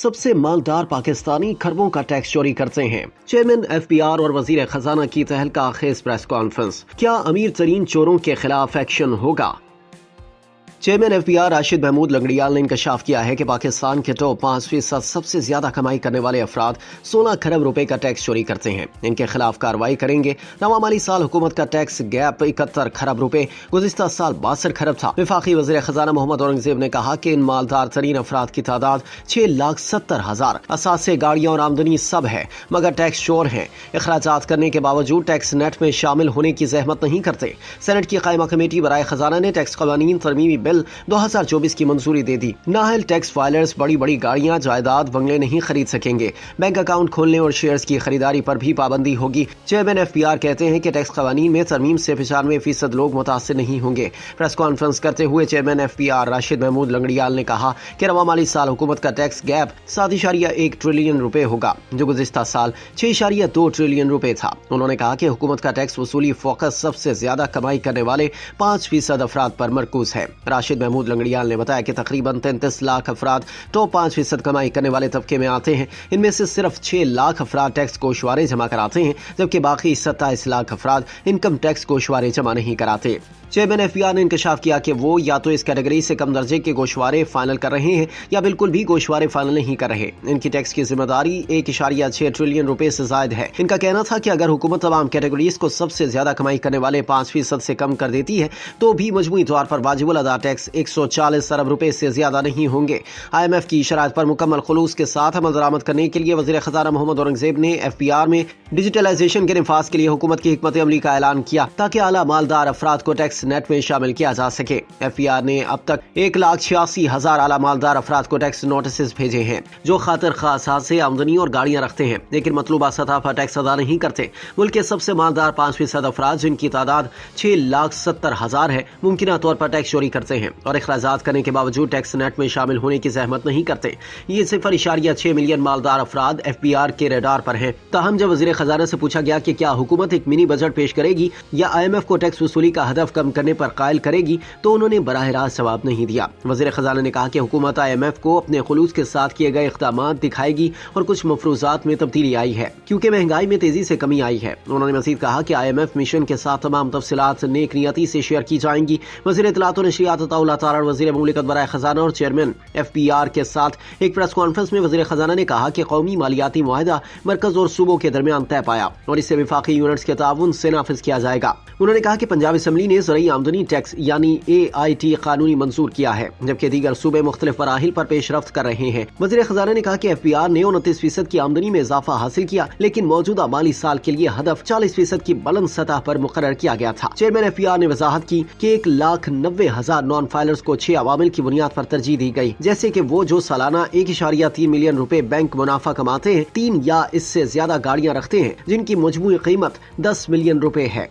सबसे मालदार पाकिस्तानी खरबों का टैक्स चोरी करते हैं। चेयरमैन एफबीआर और वजीर खजाना की तहलका खेज प्रेस कॉन्फ्रेंस। क्या अमीर तरीन चोरों के खिलाफ एक्शन होगा? चेयरमैन एफबीआर राशिद महमूद लंगड़ियाल ने इंकशाफ किया है कि पाकिस्तान के टॉप 5% सबसे ज्यादा कमाई करने वाले अफराद 16 खरब रुपए का टैक्स चोरी करते हैं। इनके खिलाफ कार्रवाई करेंगे। नवा माली साल हुकूमत का टैक्स गैप 71 खरब रुपए, गुज़िश्ता साल 62 खरब था। वफाकी वज़ीर खजाना मोहम्मद औरंगजेब ने कहा कि इन मालदार तरीन अफराद की तादाद 6,70,000। असासे, गाड़ियां और आमदनी सब है, मगर टैक्स चोर हैं। अखराजात करने के बावजूद टैक्स नेट में शामिल होने की जहमत नहीं करते। सेनेट की कायमा कमेटी बराए खजाना ने टैक्स कवानीन तरमीमी बिल 2024 की मंजूरी दे दी। नाहल टैक्स फाइलर्स बड़ी बड़ी गाड़ियां, जायदाद, बंगले नहीं खरीद सकेंगे। बैंक अकाउंट खोलने और शेयर्स की खरीदारी पर भी पाबंदी होगी। चेयरमैन एफबीआर कहते हैं कि टैक्स कवानीन में तरमीम से 95% लोग मुतासिर नहीं होंगे। प्रेस कॉन्फ्रेंस करते हुए चेयरमैन एफबीआर राशिद महमूद लंगड़ियाल ने कहा कि रवा माली साल हुकूमत का टैक्स गैप 7.1 ट्रिलियन रुपए होगा, जो गुज़िश्ता साल 6.2 ट्रिलियन रुपए था। उन्होंने कहा कि हुकूमत का टैक्स वसूली फोकस सबसे ज्यादा कमाई करने वाले 5% अफराद पर मरकूज है। राशिद महमूद लंगड़ियाल ने बताया कि तकरीबन 33 लाख अफराद टॉप 5% कमाई करने वाले तबके में आते हैं। इनमें से सिर्फ 6 लाख अफराद टैक्स गोशवारे जमा कराते हैं, जबकि बाकी 27 लाख अफराद इनकम टैक्स गोशवारे जमा नहीं कराते। चेयरमैन एफबीआर ने इंकशाफ किया कि वो या तो इस कैटेगरी से कम दर्जे के गोशवारे फाइनल कर रहे हैं या बिल्कुल भी गोशवारे फाइनल नहीं कर रहे। इनकी टैक्स की जिम्मेदारी 1.6 ट्रिलियन रुपए से जायद है। इनका कहना था कि अगर हुकूमत तमाम कैटेगरीज को सबसे ज्यादा कमाई करने वाले 5% से कम कर देती है तो भी मजमूई तौर पर वाजिबुल अदा टैक्स 140 अरब रुपए से ज्यादा नहीं होंगे। IMF की शराइत पर मुकम्मल खुलूस के साथ अमल दरामद करने के लिए वजीर खजाना मोहम्मद औरंगजेब ने एफबीआर में डिजिटलाइजेशन के निफाज के लिए हुकूमत की हिकमत अमली का ऐलान किया ताकि आला मालदार अफराद को टैक्स नेट में शामिल किया जा सके। एफबीआर ने अब तक 1,86,000 आला मालदार अफराद को टैक्स नोटिस भेजे हैं, जो खातिर खास से आमदनी और गाड़ियां रखते हैं लेकिन मतलूबा सतह पर टैक्स अदा नहीं करते। मुल्क के सबसे मालदार 5% अफराद, जिनकी तादाद 6,70,000 है, मुमकिन तौर पर टैक्स चोरी करते हैं और अखराजात करने के बावजूद टैक्स नेट में शामिल होने की जहमत नहीं करते। ये 0.6 मिलियन मालदार अफराद एफबीआर के रेडार पर हैं। ताहम जब वजीर खजाना से पूछा गया कि क्या हुकूमत एक मिनी बजट पेश करेगी या IMF को टैक्स वसूली का हदफ कम करने पर कायल करेगी, तो उन्होंने बराह रास्त जवाब नहीं दिया। वजीर खजाना ने कहा कि हुकूमत IMF को अपने खुलूस के साथ किए गए इक़दामात दिखाएगी और कुछ मफरूजात में तब्दीली आई है क्योंकि महंगाई में तेजी से कमी आई है। उन्होंने मजीद कहा कि IMF मिशन के साथ तमाम तफसीलात नेक नियती से शेयर की जाएंगी। वजीर इत्तलात और नशरियात अताउल्लाह तारड़, वजीर मुमलिकत बराए खजाना और चेयरमैन एफबीआर के साथ एक प्रेस कॉन्फ्रेंस में वजीर खजाना ने कहा कि कौमी मालियाती मुआहदा मरकज और सूबों के दरमियान तय पाया और इसे विफाकी यूनिट्स के ताउन से नाफिज किया जाएगा। उन्होंने कहा कि पंजाब असम्बली ने ज़रई आमदनी टैक्स यानी AIT कानूनी मंजूर किया है, जबकि दीगर सूबे मुख्तलिफ मराहिल पर पेशरफ्त कर रहे हैं। वजीर खजाना ने कहा कि एफबीआर ने 29% की आमदनी में इजाफा हासिल किया, लेकिन मौजूदा माली साल के लिए हदफ 40% की बुलंद सतह पर मुकर्रर किया गया था। चेयरमैन एफबीआर ने वजाहत की कि 1,90,000 नॉन फाइलर्स को 6 अवामिल की बुनियाद पर तरजीह दी गई, जैसे कि वो जो सालाना 1.3 मिलियन रुपए बैंक मुनाफा कमाते हैं, 3 या इससे ज्यादा गाड़ियां रखते हैं जिनकी मजमूई कीमत 10 मिलियन रुपए है।